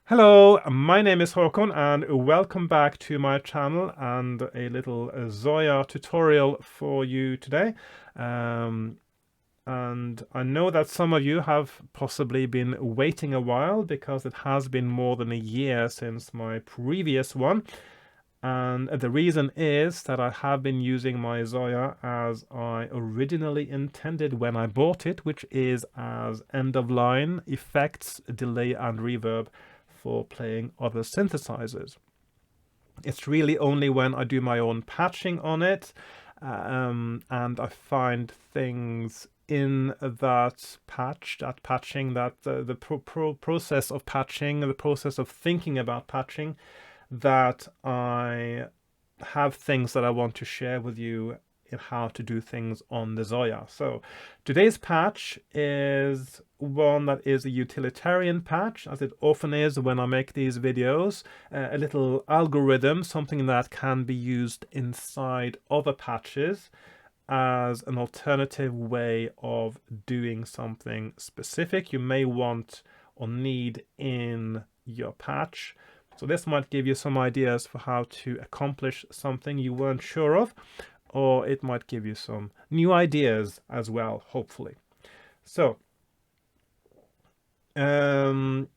Hello, my name is Hakon and welcome back to my channel and a little Zoia tutorial for you today. And I know that some of you have possibly been waiting a while because it has been more than a year since my previous one. And the reason is that I have been using my Zoia as I originally intended when I bought it, which is as end-of-line effects, delay and reverb for playing other synthesizers. It's really only when I do my own patching on it and I find things in that patching, that the process of patching, the process of thinking about patching, that I have things that I want to share with you in how to do things on the Zoia. So today's patch is one that is a utilitarian patch, as it often is when I make these videos, a little algorithm, something that can be used inside other patches as an alternative way of doing something specific you may want or need in your patch. So this might give you some ideas for how to accomplish something you weren't sure of, or it might give you some new ideas as well, hopefully. So, what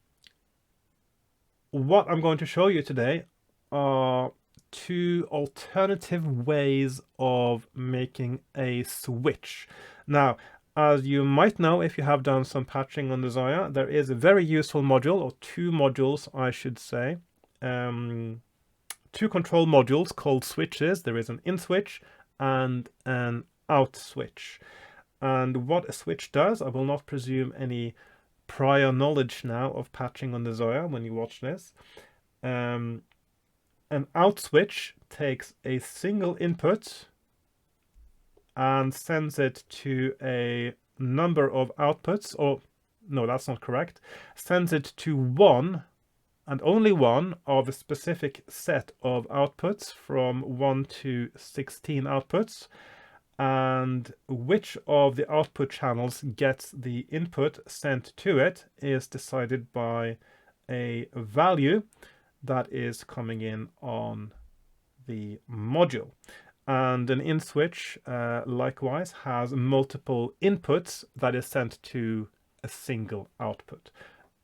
I'm going to show you today are two alternative ways of making a switch. Now, as you might know, if you have done some patching on the Zoia, there is a very useful module, or two modules, I should say. Two control modules called switches. There is an in switch and an out switch. And what a switch does, I will not presume any prior knowledge now of patching on the Zoia when you watch this. An out switch takes a single input and sends it to a number of outputs, or no, that's not correct, sends it to one and only one of a specific set of outputs from 1 to 16 outputs, and which of the output channels gets the input sent to it is decided by a value that is coming in on the module. And an in switch likewise has multiple inputs that is sent to a single output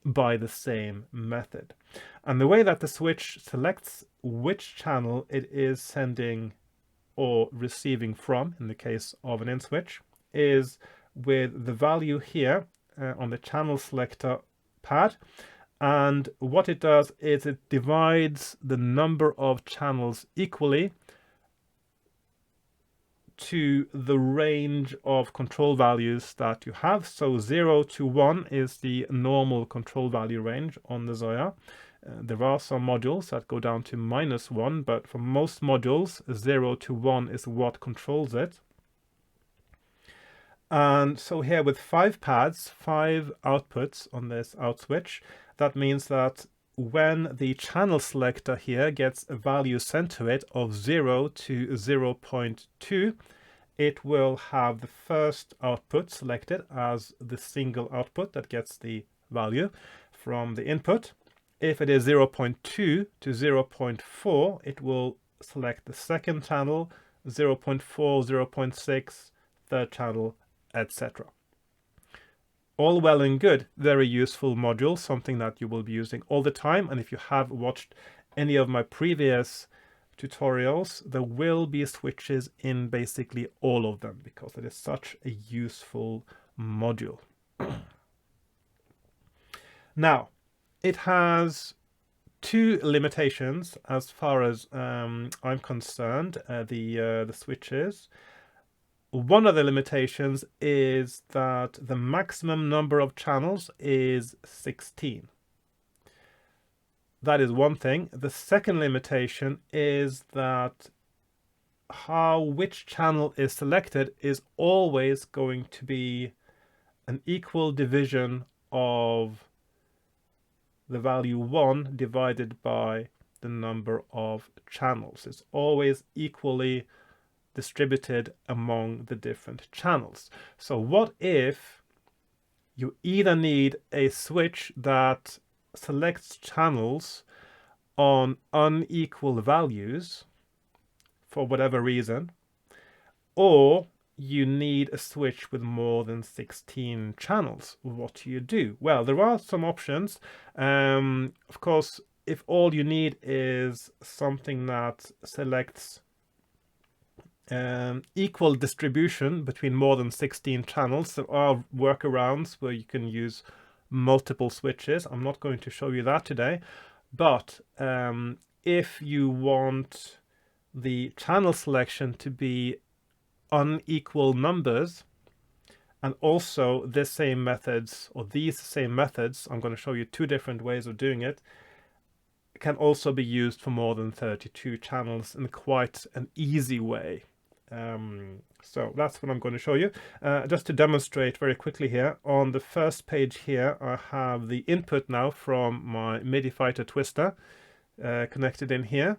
by the same method. And the way that the switch selects which channel it is sending or receiving from, in the case of an in switch, is with the value here on the channel selector pad. And what it does is it divides the number of channels equally to the range of control values that you have. So 0 to 1 is the normal control value range on the Zoia. There are some modules that go down to -1, but for most modules, 0 to 1 is what controls it. And so here with 5 pads, 5 outputs on this out switch, that means that when the channel selector here gets a value sent to it of 0 to 0.2, it will have the first output selected as the single output that gets the value from the input. If it is 0.2 to 0.4, it will select the second channel, 0.4, 0.6, third channel, etc. All well and good, very useful module, something that you will be using all the time. And if you have watched any of my previous tutorials, there will be switches in basically all of them because it is such a useful module. Now, it has two limitations as far as I'm concerned, the switches. One of the limitations is that the maximum number of channels is 16. That is one thing. The second limitation is that which channel is selected is always going to be an equal division of the value 1 divided by the number of channels. It's always equally distributed among the different channels. So what if you either need a switch that selects channels on unequal values for whatever reason, or you need a switch with more than 16 channels. What do you do? Well, there are some options. Of course, if all you need is something that selects equal distribution between more than 16 channels, there are workarounds where you can use multiple switches. I'm not going to show you that today, but if you want the channel selection to be unequal numbers, and also this same methods, or these same methods, I'm going to show you two different ways of doing it, can also be used for more than 32 channels in quite an easy way. So that's what I'm going to show you. Just to demonstrate very quickly here, on the first page here, I have the input now from my MIDI fighter twister connected in here.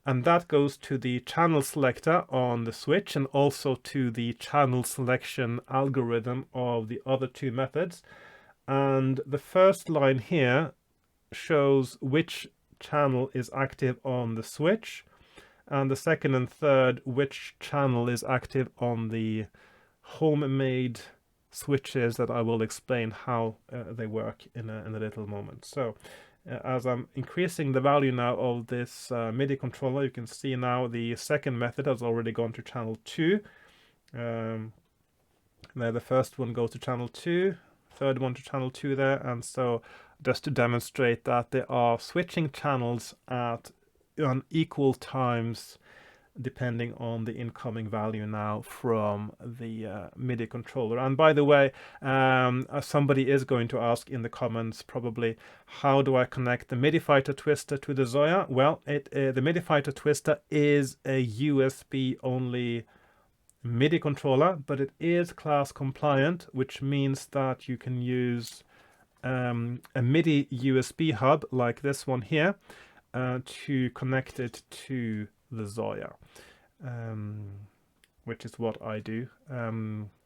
And that goes to the channel selector on the switch and also to the channel selection algorithm of the other two methods. And the first line here shows which channel is active on the switch, and the second and third which channel is active on the homemade switches that I will explain how they work in a little moment. So as I'm increasing the value now of this MIDI controller, you can see now the second method has already gone to channel 2. There the first one goes to channel 2, third one to channel 2 there, and so just to demonstrate that there are switching channels at equal times depending on the incoming value now from the MIDI controller. And by the way, somebody is going to ask in the comments probably, how do I connect the MIDI fighter twister to the Zoia? Well, the MIDI fighter twister is a USB only MIDI controller, but it is class compliant, which means that you can use a MIDI USB hub like this one here to connect it to the Zoia, which is what I do.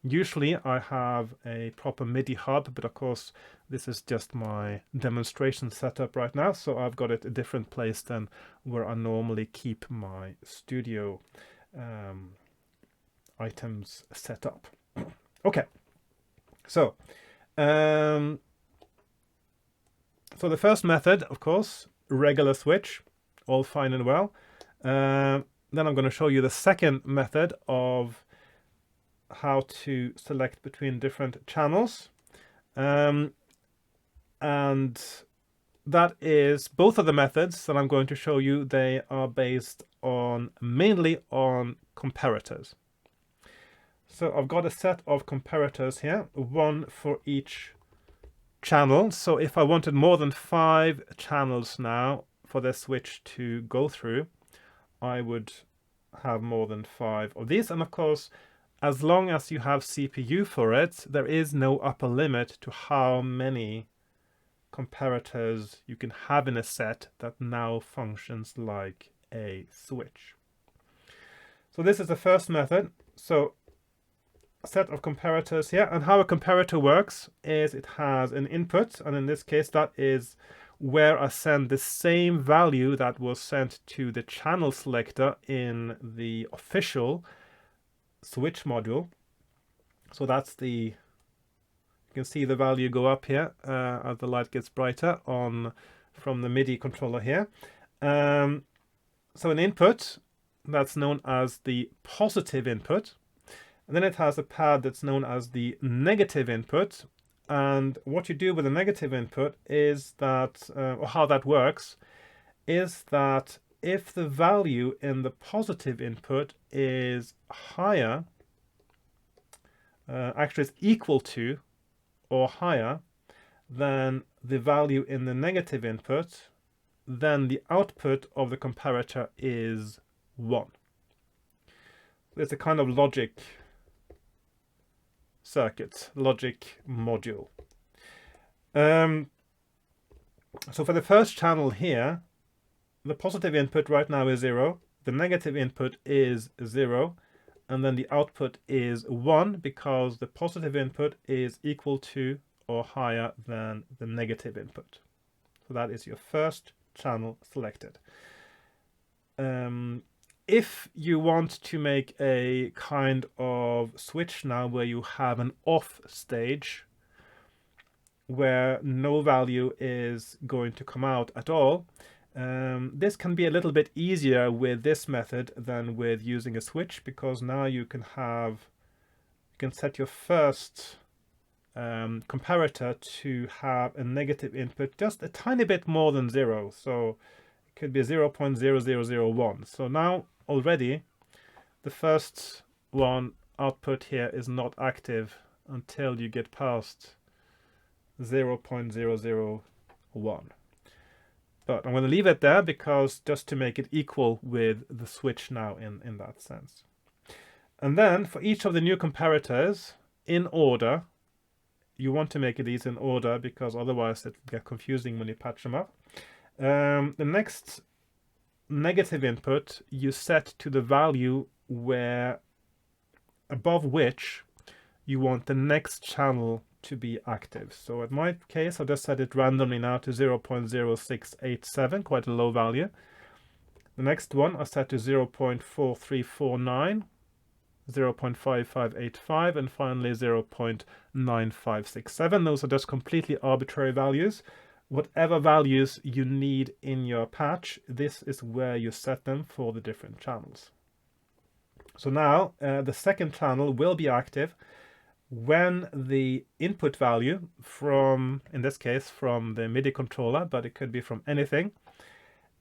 Usually I have a proper MIDI hub, but of course this is just my demonstration setup right now, so I've got it a different place than where I normally keep my studio items set up. Okay, so the first method, of course, regular switch, all fine and well. Then I'm going to show you the second method of how to select between different channels. And that is both of the methods that I'm going to show you. They are based on mainly on comparators. So I've got a set of comparators here, one for each channel. So if I wanted more than 5 channels now for this switch to go through, I would have more than 5 of these. And of course, as long as you have CPU for it, there is no upper limit to how many comparators you can have in a set that now functions like a switch. So this is the first method. So a set of comparators here, and how a comparator works is it has an input, and in this case that is where I send the same value that was sent to the channel selector in the official switch module. So that's the, you can see the value go up here as the light gets brighter on from the MIDI controller here. So an input that's known as the positive input, and then it has a pad that's known as the negative input. And what you do with a negative input is that, or how that works, is that if the value in the positive input is higher, actually it's equal to or higher than the value in the negative input, then the output of the comparator is 1. It's a kind of logic circuit, logic module. So for the first channel here, the positive input right now is 0, the negative input is 0, and then the output is 1 because the positive input is equal to or higher than the negative input. So So that is your first channel selected. If you want to make a kind of switch now where you have an off stage where no value is going to come out at all, this can be a little bit easier with this method than with using a switch, because now you can set your first comparator to have a negative input just a tiny bit more than 0. So it could be 0.0001. So now already the first one output here is not active until you get past 0.001. But I'm going to leave it there because just to make it equal with the switch now in that sense. And then for each of the new comparators in order, you want to make these in order because otherwise it will get confusing when you patch them up. The next negative input you set to the value where above which you want the next channel to be active. So in my case, I'll just set it randomly now to 0.0687, quite a low value. The next one I set to 0.4349, 0.5585, and finally 0.9567. Those are just completely arbitrary values. Whatever values you need in your patch, this is where you set them for the different channels. So now the second channel will be active when the input value from, in this case, from the MIDI controller, but it could be from anything,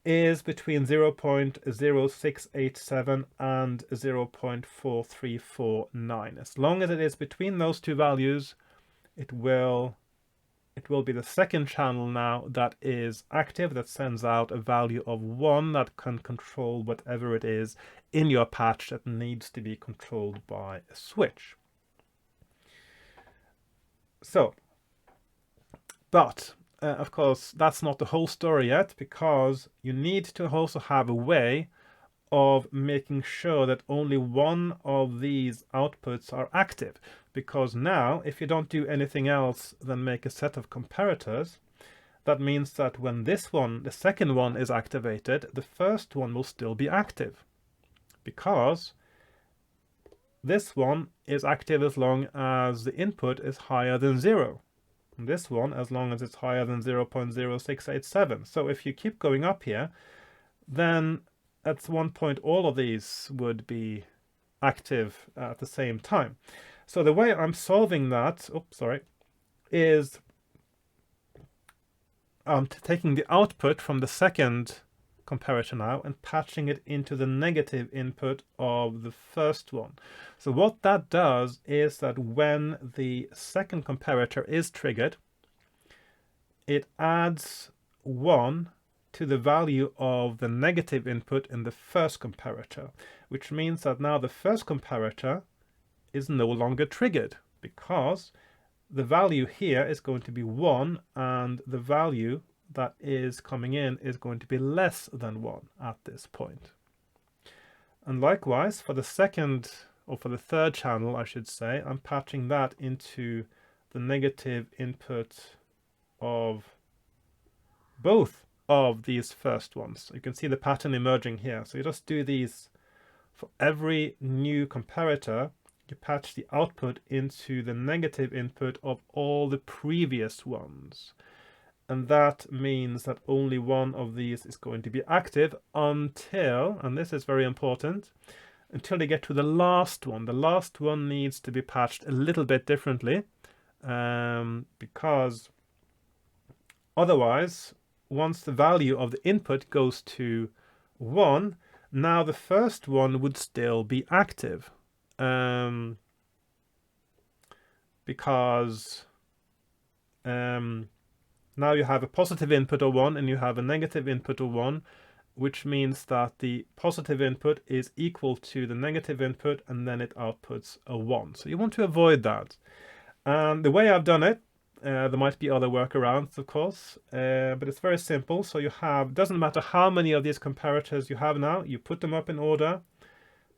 is between 0.0687 and 0.4349. As long as it is between those two values, it will be the second channel now that is active, that sends out a value of 1 that can control whatever it is in your patch that needs to be controlled by a switch. So, but of course, that's not the whole story yet, because you need to also have a way of making sure that only one of these outputs are active. Because now, if you don't do anything else than make a set of comparators, that means that when this one, the second one, is activated, the first one will still be active. Because this one is active as long as the input is higher than 0. And this one as long as it's higher than 0.0687. So if you keep going up here, then at one point all of these would be active at the same time. So the way I'm solving that, is taking the output from the second comparator now and patching it into the negative input of the first one. So what that does is that when the second comparator is triggered, it adds 1 to the value of the negative input in the first comparator, which means that now the first comparator is no longer triggered, because the value here is going to be 1 and the value that is coming in is going to be less than 1 at this point. And likewise for the second, or for the third channel I should say, I'm patching that into the negative input of both of these first ones. You can see the pattern emerging here. So you just do these for every new comparator. You patch the output into the negative input of all the previous ones. And that means that only one of these is going to be active until, and this is very important, until they get to the last one. The last one needs to be patched a little bit differently, because otherwise, once the value of the input goes to 1, now the first one would still be active. Because now you have a positive input of 1 and you have a negative input of 1, which means that the positive input is equal to the negative input and then it outputs a 1. So you want to avoid that. And the way I've done it, there might be other workarounds, of course, but it's very simple. So you have, doesn't matter how many of these comparators you have now, you put them up in order,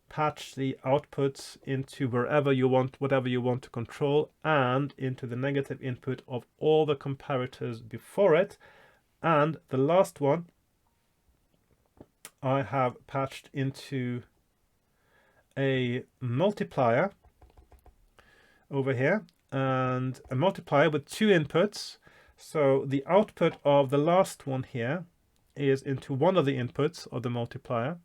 patch the outputs into wherever you want, whatever you want to control, and into the negative input of all the comparators before it, And the last one I have patched into a multiplier over here, and a multiplier with two inputs. So the output of the last one here is into one of the inputs of the multiplier,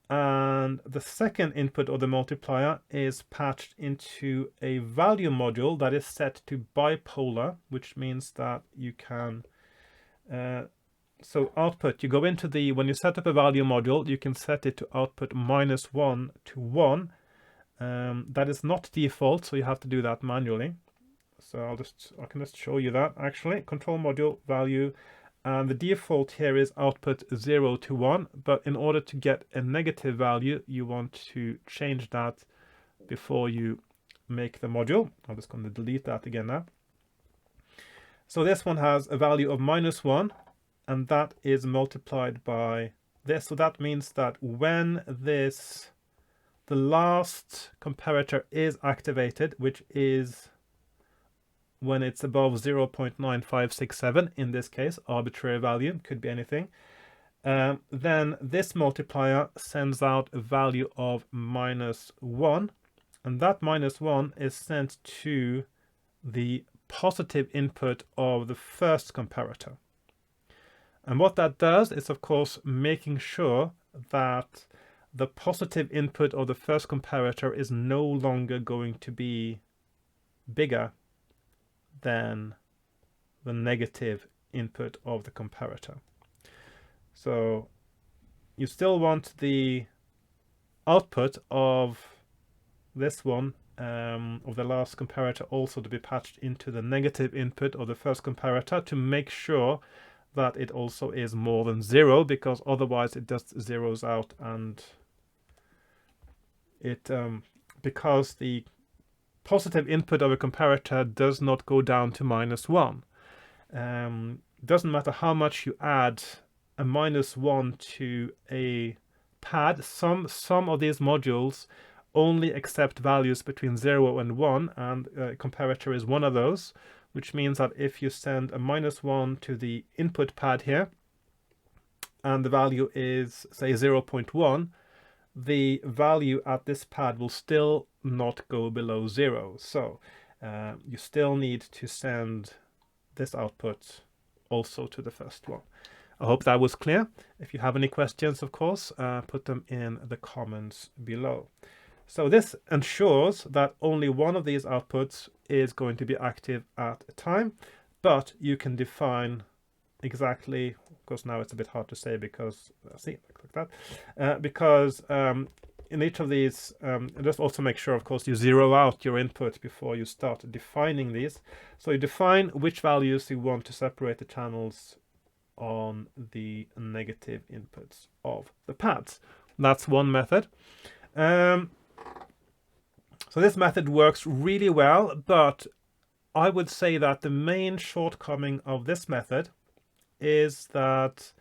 and the second input of the multiplier is patched into a value module that is set to bipolar, which means that you can so output, you go into the, when you set up a value module, you can set it to output -1 to 1. That is not default, so you have to do that manually. So I can just show you that actually. Control module value, and the default here is output 0 to 1, but in order to get a negative value, you want to change that before you make the module. I'm just going to delete that again now. So this one has a value of -1, and that is multiplied by this. So that means that when the last comparator is activated, which is when it's above 0.9567, in this case, arbitrary value, could be anything, then this multiplier sends out a value of -1, and that -1 is sent to the positive input of the first comparator. And what that does is, of course, making sure that the positive input of the first comparator is no longer going to be bigger than the negative input of the comparator. So you still want the output of this one, of the last comparator, also to be patched into the negative input of the first comparator to make sure that it also is more than 0, because otherwise it just zeroes out, and it because the positive input of a comparator does not go down to -1. Doesn't matter how much you add a -1 to a pad. Some of these modules only accept values between 0 and 1, and comparator is one of those, which means that if you send a -1 to the input pad here, and the value is, say, 0.1, the value at this pad will still not go below 0. So you still need to send this output also to the first one. I hope that was clear. If you have any questions, of course, put them in the comments below. So this ensures that only one of these outputs is going to be active at a time, but you can define exactly, of course now it's a bit hard to say because, see, like that, because in each of these, just also make sure, of course, you zero out your input before you start defining these. So you define which values you want to separate the channels on the negative inputs of the pads. That's one method. So this method works really well, but I would say that the main shortcoming of this method is that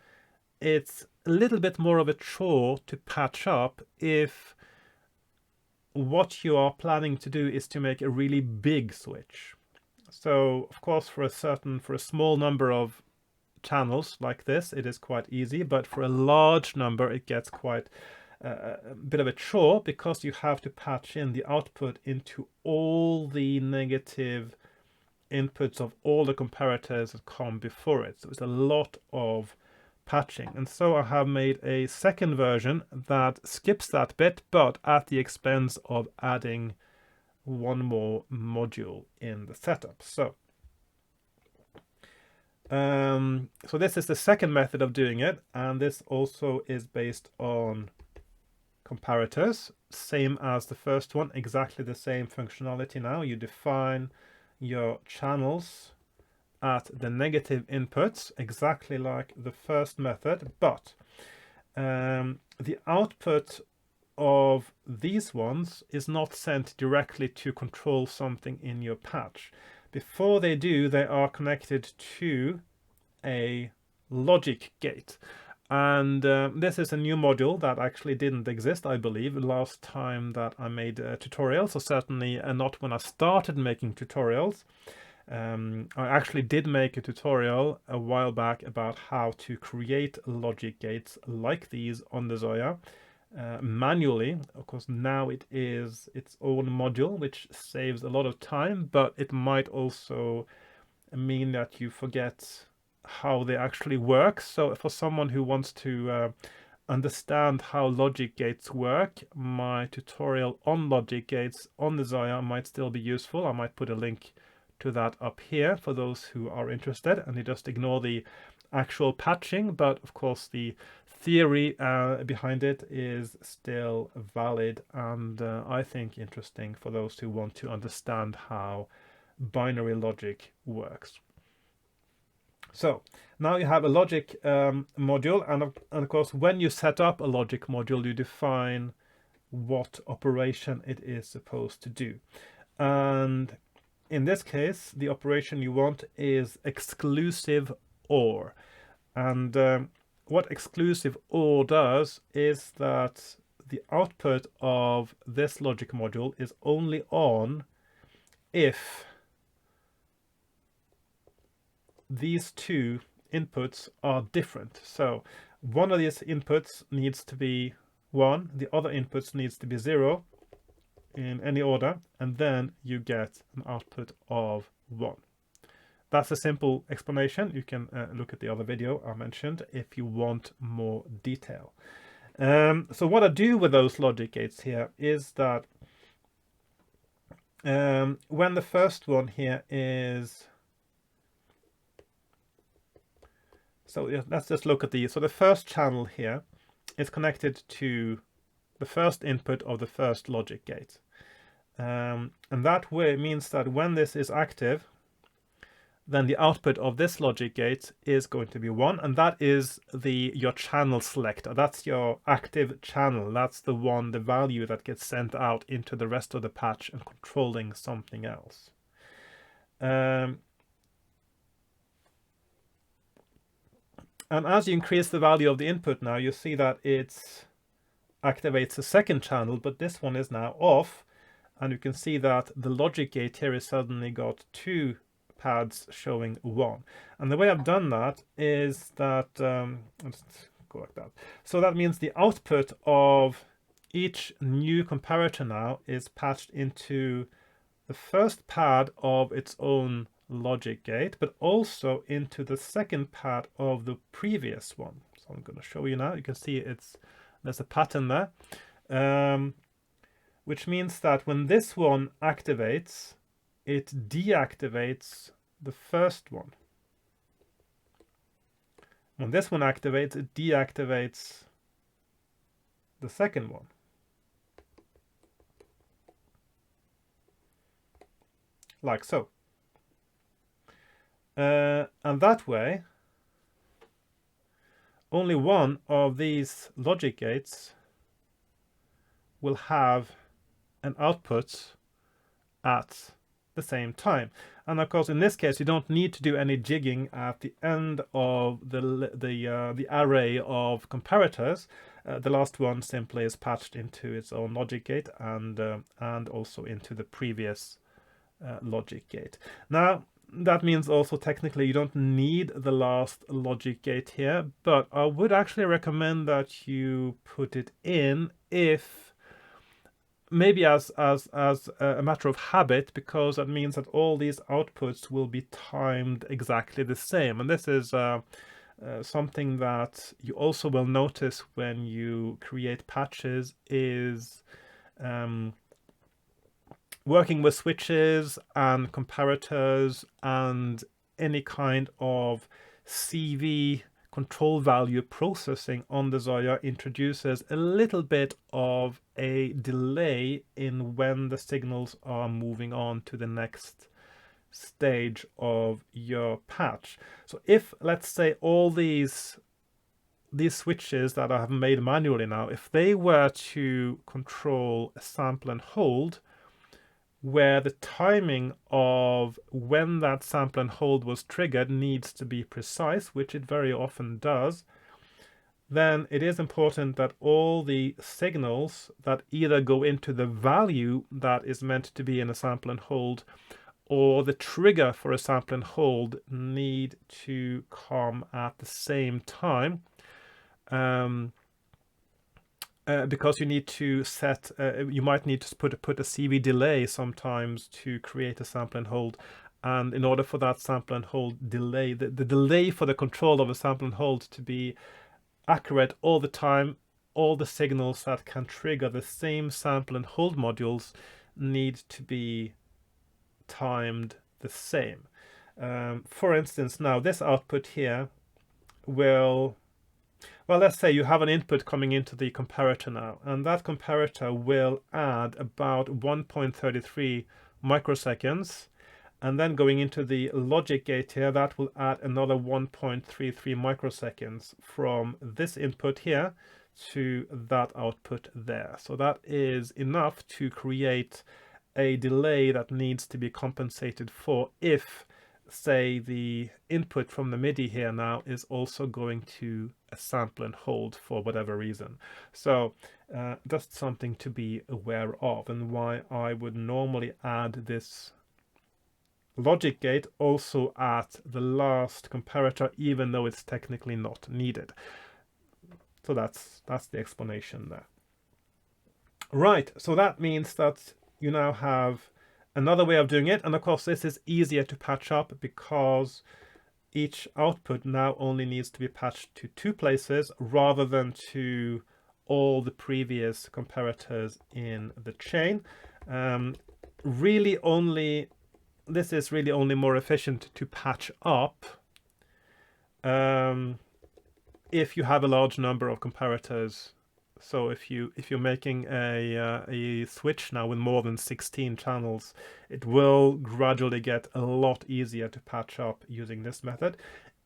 it's a little bit more of a chore to patch up if what you are planning to do is to make a really big switch. So of course for a small number of channels like this it is quite easy, but for a large number it gets quite a bit of a chore, because you have to patch in the output into all the negative inputs of all the comparators that come before it. So it's a lot of patching, and so I have made a second version that skips that bit, but at the expense of adding one more module in the setup. So this is the second method of doing it, and this also is based on comparators, same as the first one, exactly the same functionality. Now you define your channels at the negative inputs exactly like the first method, but the output of these ones is not sent directly to control something in your patch. Before they do, they are connected to a logic gate. And this is a new module that actually didn't exist, I believe, last time that I made tutorials, or certainly not when I started making tutorials. I actually did make a tutorial a while back about how to create logic gates like these on the Zoia manually. Of course, now it is its own module, which saves a lot of time, but it might also mean that you forget how they actually work. So for someone who wants to understand how logic gates work, my tutorial on logic gates on the Zoia might still be useful. I might put a link to that up here for those who are interested, and you just ignore the actual patching, but of course the theory behind it is still valid, and I think interesting for those who want to understand how binary logic works. So now you have a logic module, and of course when you set up a logic module you define what operation it is supposed to do, and in this case the operation you want is exclusive OR. And what exclusive OR does is that the output of this logic module is only on if these two inputs are different. So one of these inputs needs to be 1, the other inputs needs to be 0 in any order, and then you get an output of 1. That's a simple explanation. You can look at the other video I mentioned if you want more detail. So what I do with those logic gates here is that when the first one here is, so yeah, let's just look at the, so the first channel here is connected to the first input of the first logic gate. And that way means that when this is active, then the output of this logic gate is going to be 1, and that is your channel selector. That's your active channel. That's the one, the value that gets sent out into the rest of the patch and controlling something else. And as you increase the value of the input now, you see that it activates a second channel, but this one is now off, and you can see that the logic gate here is suddenly got 2 pads showing 1. And the way I've done that is that let's go like that. So that means the output of each new comparator now is patched into the first pad of its own logic gate, but also into the second pad of the previous one. So I'm going to show you now. You can see there's a pattern there, which means that when this one activates, it deactivates the first one. When this one activates, it deactivates the second one. Like so. And that way, only one of these logic gates will have an output at the same time. And of course in this case you don't need to do any jigging at the end of the array of comparators. The last one simply is patched into its own logic gate and also into the previous logic gate. Now that means also technically you don't need the last logic gate here, but I would actually recommend that you put it in, if maybe as a matter of habit, because that means that all these outputs will be timed exactly the same. And this is something that you also will notice when you create patches, is working with switches and comparators and any kind of CV control value processing on the Zoia introduces a little bit of a delay in when the signals are moving on to the next stage of your patch. So if, let's say, all these switches that I have made manually now, if they were to control a sample and hold, where the timing of when that sample and hold was triggered needs to be precise, which it very often does, then it is important that all the signals that either go into the value that is meant to be in a sample and hold or the trigger for a sample and hold need to come at the same time, because you need to set, you might need to put a CV delay sometimes to create a sample and hold. And in order for that sample and hold delay, the delay for the control of a sample and hold to be accurate all the time, all the signals that can trigger the same sample and hold modules need to be timed the same. For instance, now this output here will, well, let's say you have an input coming into the comparator now, and that comparator will add about 1.33 microseconds, and then going into the logic gate here, that will add another 1.33 microseconds from this input here to that output there. So that is enough to create a delay that needs to be compensated for if, say, the input from the MIDI here now is also going to a sample and hold for whatever reason. So just something to be aware of, and why I would normally add this logic gate also at the last comparator, even though it's technically not needed. So that's the explanation there. Right, so that means that you now have another way of doing it, and of course this is easier to patch up because each output now only needs to be patched to 2 places rather than to all the previous comparators in the chain. This is really only more efficient to patch up if you have a large number of comparators. So if you're making a switch now with more than 16 channels, it will gradually get a lot easier to patch up using this method.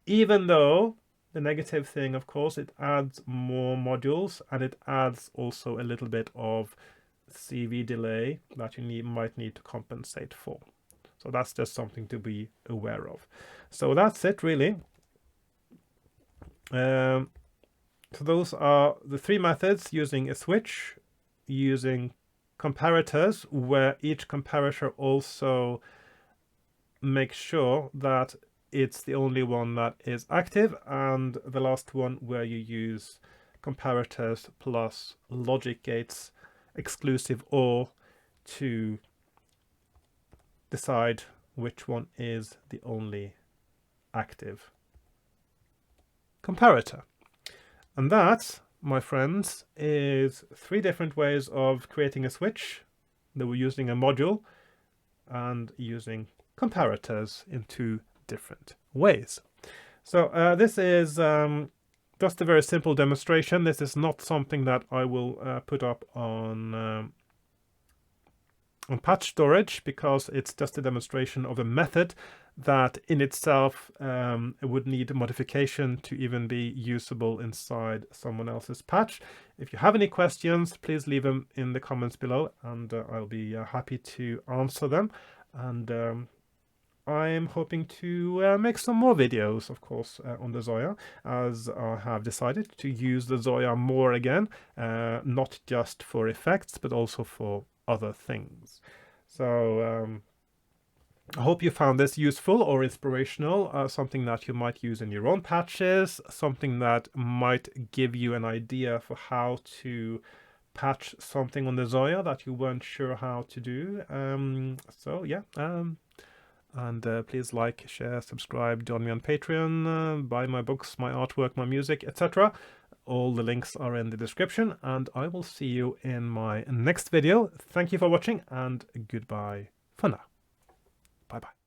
Even though the negative thing, of course, it adds more modules, and it adds also a little bit of CV delay that you might need to compensate for. So that's just something to be aware of. So that's it, really. So those are the 3 methods: using a switch, using comparators, where each comparator also makes sure that it's the only one that is active, and the last one where you use comparators plus logic gates, exclusive OR, to decide which one is the only active comparator. And that, my friends, is 3 different ways of creating a switch. They were using a module and using comparators in 2 different ways. So this is just a very simple demonstration. This is not something that I will put up on patch storage, because it's just a demonstration of a method that in itself would need modification to even be usable inside someone else's patch. If you have any questions, please leave them in the comments below, and I'll be happy to answer them. And I'm hoping to make some more videos, of course, on the Zoia, as I have decided to use the Zoia more again, not just for effects, but also for other things. So I hope you found this useful or inspirational, something that you might use in your own patches, something that might give you an idea for how to patch something on the Zoia that you weren't sure how to do. So yeah, and please like, share, subscribe, join me on Patreon, buy my books, my artwork, my music, etc. All the links are in the description, and I will see you in my next video. Thank you for watching, and goodbye for now. Bye bye.